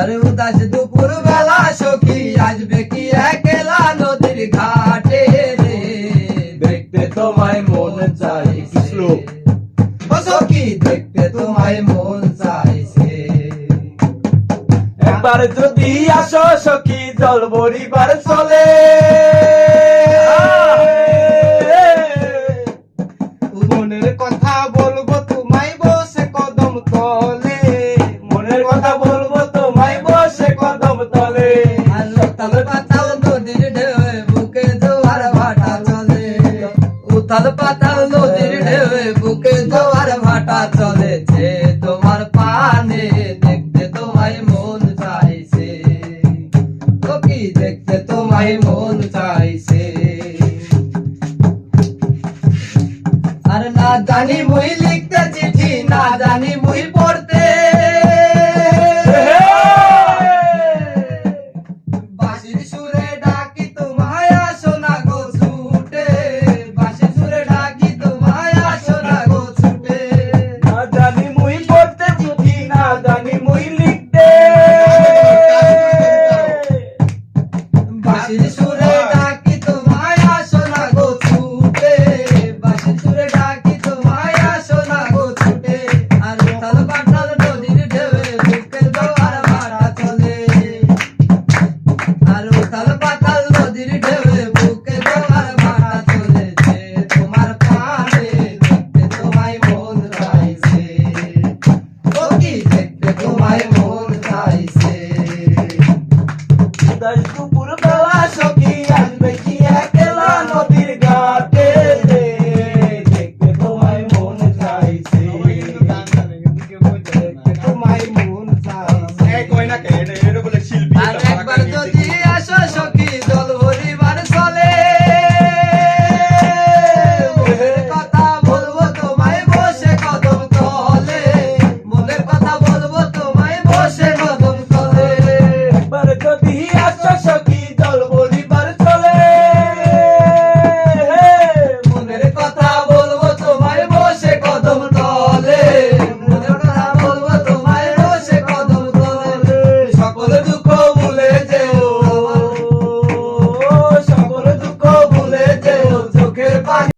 আরে উদাস দুপুর বেলা সখী আসবে কি একলা নদীর ঘাটে রে, দেখতে তোমায় মন চাইছে ও সখী, দেখতে তোমায় মন চাইছে। একবার যদি আসো সখী জল বরিবার চলে,